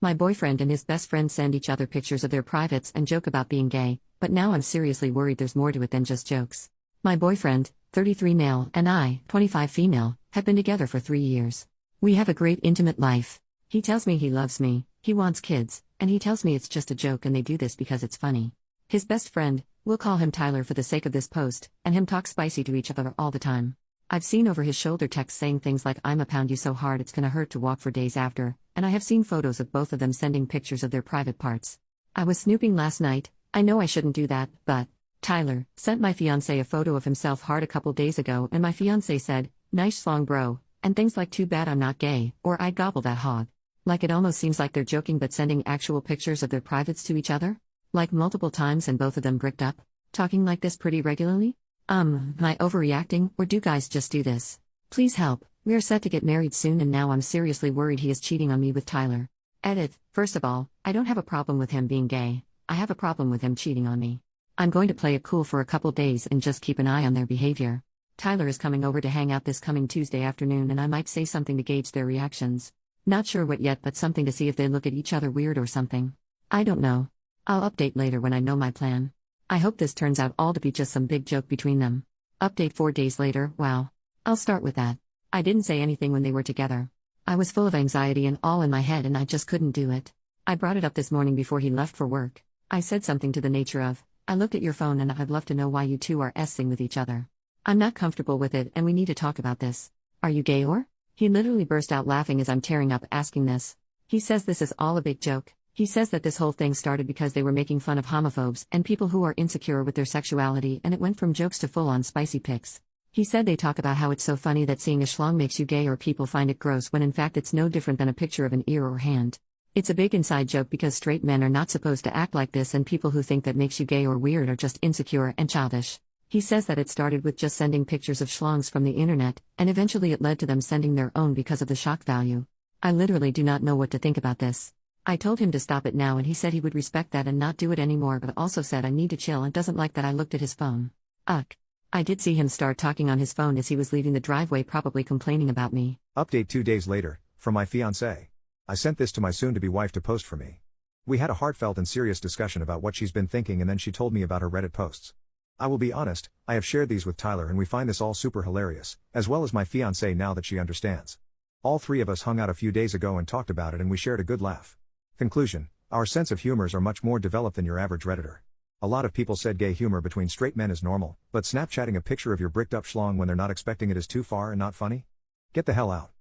My boyfriend and his best friend send each other pictures of their privates and joke about being gay, but now I'm seriously worried there's more to it than just jokes. My boyfriend, 33 male, and I, 25 female, have been together for 3 years. We have a great intimate life. He tells me he loves me, he wants kids, and he tells me it's just a joke and they do this because it's funny. His best friend, we'll call him Tyler for the sake of this post, and him talk spicy to each other all the time. I've seen over his shoulder texts saying things like "I'ma pound you so hard it's gonna hurt to walk" for days after, and I have seen photos of both of them sending pictures of their private parts. I was snooping last night. I know I shouldn't do that, but Tyler sent my fiancé a photo of himself hard a couple days ago, and my fiancé said, "Nice schlong bro," and things like "too bad I'm not gay," or "I'd gobble that hog." Like it almost seems like they're joking but sending actual pictures of their privates to each other? Like multiple times and both of them bricked up? Talking like this pretty regularly? Am I overreacting, or do guys just do this? Please help, we are set to get married soon and now I'm seriously worried he is cheating on me with Tyler. Edit, first of all, I don't have a problem with him being gay, I have a problem with him cheating on me. I'm going to play it cool for a couple days and just keep an eye on their behavior. Tyler is coming over to hang out this coming Tuesday afternoon and I might say something to gauge their reactions. Not sure what yet, but something to see if they look at each other weird or something. I don't know. I'll update later when I know my plan. I hope this turns out all to be just some big joke between them. Update 4 days later, wow. I'll start with that. I didn't say anything when they were together. I was full of anxiety and all in my head and I just couldn't do it. I brought it up this morning before he left for work. I said something to the nature of, "I looked at your phone and I'd love to know why you two are s-ing with each other. I'm not comfortable with it and we need to talk about this. Are you gay or?" He literally burst out laughing as I'm tearing up asking this. He says this is all a big joke. He says that this whole thing started because they were making fun of homophobes and people who are insecure with their sexuality, and it went from jokes to full-on spicy pics. He said they talk about how it's so funny that seeing a schlong makes you gay or people find it gross when in fact it's no different than a picture of an ear or hand. It's a big inside joke because straight men are not supposed to act like this and people who think that makes you gay or weird are just insecure and childish. He says that it started with just sending pictures of schlongs from the internet, and eventually it led to them sending their own because of the shock value. I literally do not know what to think about this. I told him to stop it now and he said he would respect that and not do it anymore, but also said I need to chill and doesn't like that I looked at his phone. Ugh. I did see him start talking on his phone as he was leaving the driveway, probably complaining about me. Update 2 days later, from my fiancé. I sent this to my soon-to-be wife to post for me. We had a heartfelt and serious discussion about what she's been thinking and then she told me about her Reddit posts. I will be honest, I have shared these with Tyler and we find this all super hilarious, as well as my fiancé now that she understands. All 3 of us hung out a few days ago and talked about it and we shared a good laugh. Conclusion: our sense of humors are much more developed than your average Redditor. A lot of people said gay humor between straight men is normal, but Snapchatting a picture of your bricked up schlong when they're not expecting it is too far and not funny? Get the hell out.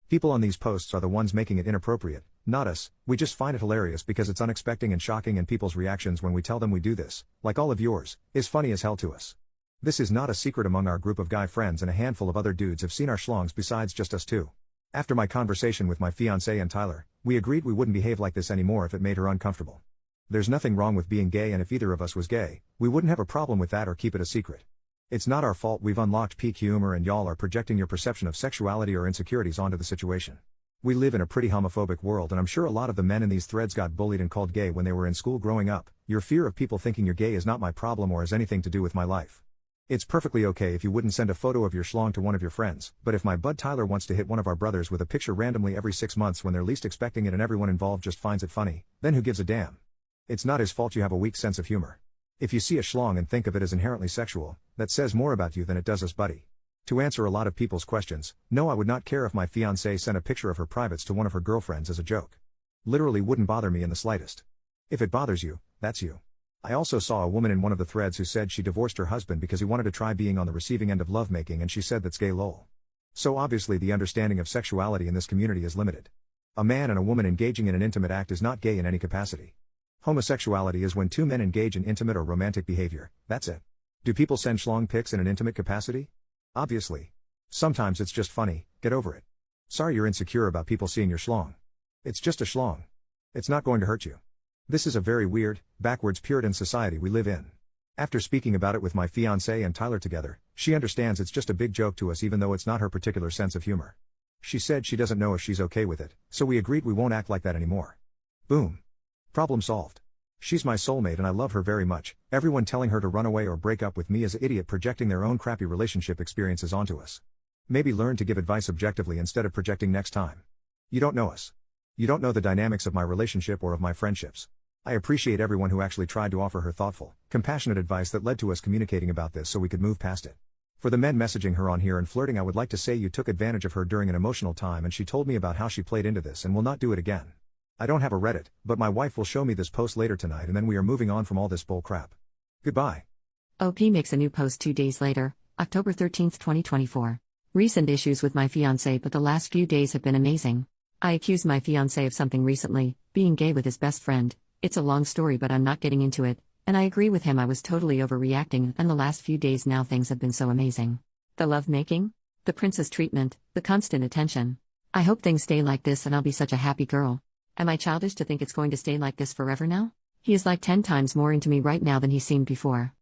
People on these posts are the ones making it inappropriate, not us. We just find it hilarious because it's unexpected and shocking, and people's reactions when we tell them we do this, like all of yours, is funny as hell to us. This is not a secret among our group of guy friends, and a handful of other dudes have seen our schlongs besides just us two. After my conversation with my fiancé and Tyler, we agreed we wouldn't behave like this anymore if it made her uncomfortable. There's nothing wrong with being gay, and if either of us was gay, we wouldn't have a problem with that or keep it a secret. It's not our fault we've unlocked peak humor and y'all are projecting your perception of sexuality or insecurities onto the situation. We live in a pretty homophobic world, and I'm sure a lot of the men in these threads got bullied and called gay when they were in school growing up. Your fear of people thinking you're gay is not my problem or has anything to do with my life. It's perfectly okay if you wouldn't send a photo of your schlong to one of your friends, but if my bud Tyler wants to hit one of our brothers with a picture randomly every 6 months when they're least expecting it and everyone involved just finds it funny, then who gives a damn? It's not his fault you have a weak sense of humor. If you see a schlong and think of it as inherently sexual, that says more about you than it does us, buddy. To answer a lot of people's questions, no, I would not care if my fiancée sent a picture of her privates to one of her girlfriends as a joke. Literally wouldn't bother me in the slightest. If it bothers you, that's you. I also saw a woman in one of the threads who said she divorced her husband because he wanted to try being on the receiving end of lovemaking, and she said that's gay lol. So obviously the understanding of sexuality in this community is limited. A man and a woman engaging in an intimate act is not gay in any capacity. Homosexuality is when two men engage in intimate or romantic behavior, that's it. Do people send schlong pics in an intimate capacity? Obviously. Sometimes it's just funny, get over it. Sorry you're insecure about people seeing your schlong. It's just a schlong. It's not going to hurt you. This is a very weird, backwards Puritan society we live in. After speaking about it with my fiancé and Tyler together, she understands it's just a big joke to us even though it's not her particular sense of humor. She said she doesn't know if she's okay with it, so we agreed we won't act like that anymore. Boom. Problem solved. She's my soulmate and I love her very much. Everyone telling her to run away or break up with me is an idiot projecting their own crappy relationship experiences onto us. Maybe learn to give advice objectively instead of projecting next time. You don't know us. You don't know the dynamics of my relationship or of my friendships. I appreciate everyone who actually tried to offer her thoughtful, compassionate advice that led to us communicating about this so we could move past it. For the men messaging her on here and flirting, I would like to say you took advantage of her during an emotional time and she told me about how she played into this and will not do it again. I don't have a Reddit, but my wife will show me this post later tonight and then we are moving on from all this bull crap. Goodbye. OP makes a new post 2 days later, October 13, 2024. Recent issues with my fiancé, but the last few days have been amazing. I accused my fiancé of something recently, being gay with his best friend. It's a long story but I'm not getting into it, and I agree with him, I was totally overreacting, and the last few days now things have been so amazing. The love making, the princess treatment, the constant attention. I hope things stay like this and I'll be such a happy girl. Am I childish to think it's going to stay like this forever now? He is like 10 times more into me right now than he seemed before.